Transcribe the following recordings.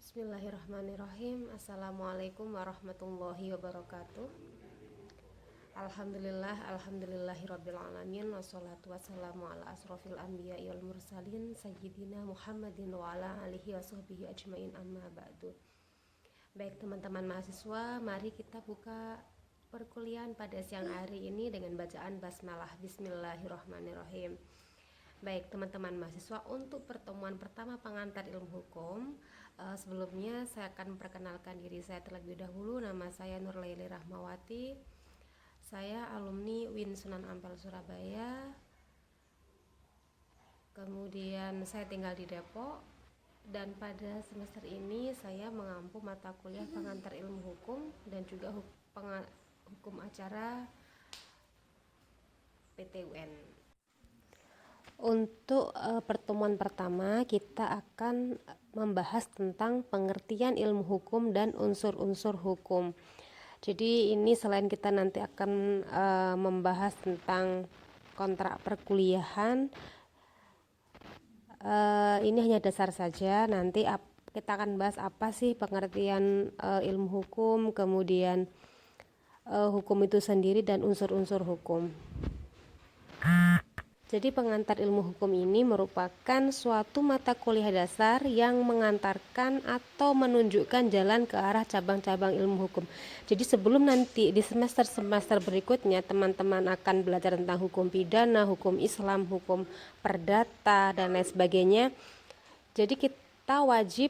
Bismillahirrahmanirrahim. Assalamualaikum warahmatullahi wabarakatuh. Alhamdulillahirrabbilalamin. Wassalatu wassalamu ala asrofil anbiya wal mursalin sayyidina Muhammadin wa ala alihi wa sahbihi ajmain, amma ba'du. Baik teman-teman mahasiswa, mari kita buka perkuliahan pada siang hari ini dengan bacaan basmalah. Bismillahirrahmanirrahim. Baik teman-teman mahasiswa, untuk pertemuan pertama pengantar ilmu hukum, sebelumnya saya akan memperkenalkan diri saya terlebih dahulu. Nama saya Nurlaili Rahmawati. Saya alumni UIN Sunan Ampel Surabaya. Kemudian saya tinggal di Depok, dan pada semester ini saya mengampu mata kuliah pengantar ilmu hukum dan juga hukum acara PTUN. Untuk pertemuan pertama kita akan membahas tentang pengertian ilmu hukum dan unsur-unsur hukum. Jadi ini selain kita nanti akan membahas tentang kontrak perkuliahan, ini hanya dasar saja. Nanti kita akan bahas apa sih pengertian ilmu hukum, kemudian hukum itu sendiri dan unsur-unsur hukum. Jadi pengantar ilmu hukum ini merupakan suatu mata kuliah dasar yang mengantarkan atau menunjukkan jalan ke arah cabang-cabang ilmu hukum. Jadi sebelum nanti di semester-semester berikutnya teman-teman akan belajar tentang hukum pidana, hukum Islam, hukum perdata, dan lain sebagainya. Jadi kita wajib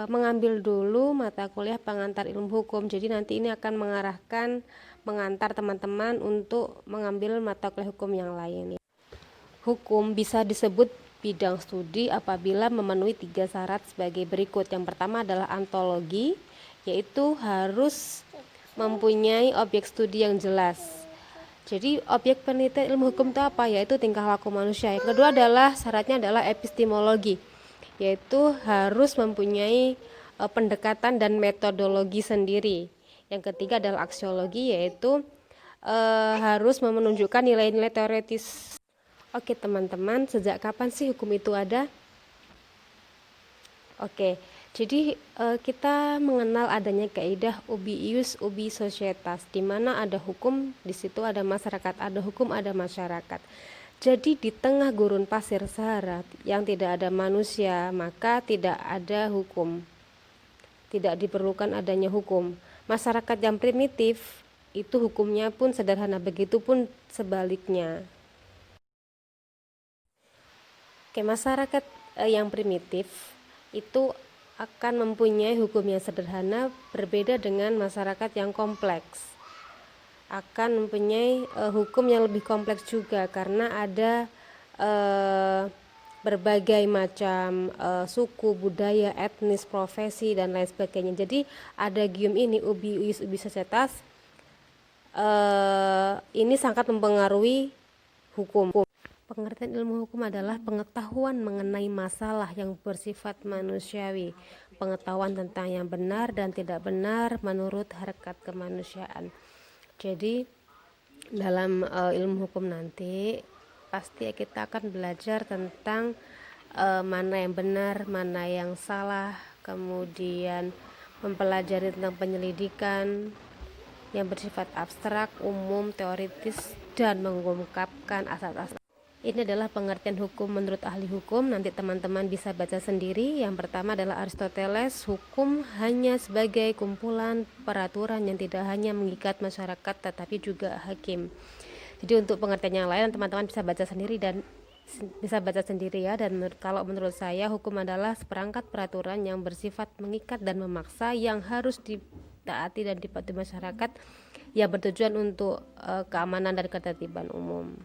mengambil dulu mata kuliah pengantar ilmu hukum. Jadi nanti ini akan mengantar teman-teman untuk mengambil mata kuliah hukum yang lain. Hukum bisa disebut bidang studi apabila memenuhi 3 syarat sebagai berikut. Yang pertama adalah ontologi, yaitu harus mempunyai objek studi yang jelas. Jadi objek penelitian ilmu hukum itu apa? Yaitu tingkah laku manusia. Yang kedua adalah syaratnya adalah epistemologi, yaitu harus mempunyai pendekatan dan metodologi sendiri. Yang ketiga adalah aksiologi, yaitu harus menunjukkan nilai-nilai teoritis. Oke teman-teman, sejak kapan sih hukum itu ada? Oke, jadi kita mengenal adanya kaidah ubi ius ubi societas, di mana ada hukum, di situ ada masyarakat, ada hukum, ada masyarakat. Jadi di tengah gurun pasir Sahara yang tidak ada manusia, maka tidak ada hukum. Tidak diperlukan adanya hukum. Masyarakat yang primitif itu hukumnya pun sederhana, begitupun sebaliknya. Oke, masyarakat yang primitif itu akan mempunyai hukum yang sederhana, berbeda dengan masyarakat yang kompleks. Akan mempunyai hukum yang lebih kompleks juga, karena ada berbagai macam suku, budaya, etnis, profesi, dan lain sebagainya. Jadi ada gium ini, ubi ius ubi societas, ini sangat mempengaruhi hukum. Pengertian ilmu hukum adalah pengetahuan mengenai masalah yang bersifat manusiawi, pengetahuan tentang yang benar dan tidak benar menurut harkat kemanusiaan. Jadi dalam ilmu hukum nanti pasti kita akan belajar tentang mana yang benar, mana yang salah, kemudian mempelajari tentang penyelidikan yang bersifat abstrak, umum, teoritis, dan mengungkapkan asas-asas. Ini adalah pengertian hukum menurut ahli hukum. Nanti teman-teman bisa baca sendiri. Yang pertama adalah Aristoteles, hukum hanya sebagai kumpulan peraturan yang tidak hanya mengikat masyarakat tetapi juga hakim. Jadi untuk pengertian yang lain teman-teman bisa baca sendiri ya. Dan kalau menurut saya hukum adalah seperangkat peraturan yang bersifat mengikat dan memaksa yang harus ditaati dan dipatuhi masyarakat, yang bertujuan untuk keamanan dan ketertiban umum.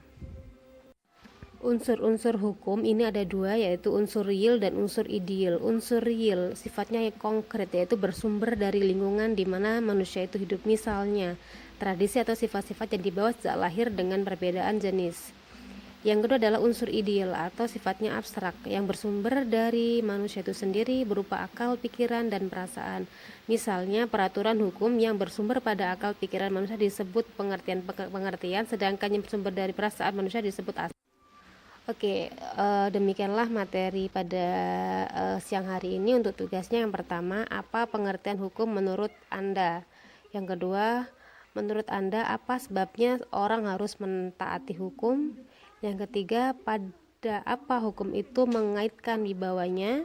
Unsur-unsur hukum ini ada 2, yaitu unsur real dan unsur ideal. Unsur real sifatnya konkret, yaitu bersumber dari lingkungan di mana manusia itu hidup, misalnya tradisi atau sifat-sifat yang dibawa sejak lahir dengan perbedaan jenis. Yang kedua adalah unsur ideal atau sifatnya abstrak yang bersumber dari manusia itu sendiri berupa akal, pikiran, dan perasaan. Misalnya peraturan hukum yang bersumber pada akal pikiran manusia disebut pengertian, sedangkan yang bersumber dari perasaan manusia disebut asal. Oke, demikianlah materi pada siang hari ini. Untuk tugasnya yang pertama, apa pengertian hukum menurut Anda? Yang kedua, menurut Anda apa sebabnya orang harus mentaati hukum? Yang ketiga, pada apa hukum itu mengaitkan wibawanya?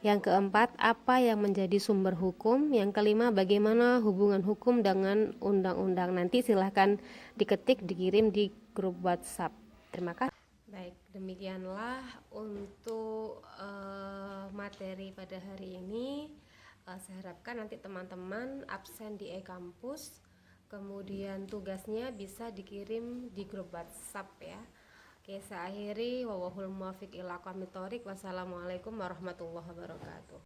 Yang keempat, apa yang menjadi sumber hukum? Yang kelima, bagaimana hubungan hukum dengan undang-undang? Nanti silahkan diketik, dikirim di grup WhatsApp. Terima kasih. Baik, demikianlah untuk materi pada hari ini. Saya harapkan nanti teman-teman absen di e-kampus, kemudian tugasnya bisa dikirim di grup WhatsApp ya. Oke, saya akhiri. Wallahul muwaffiq ila aqwamit thoriq. Wassalamualaikum warahmatullahi wabarakatuh.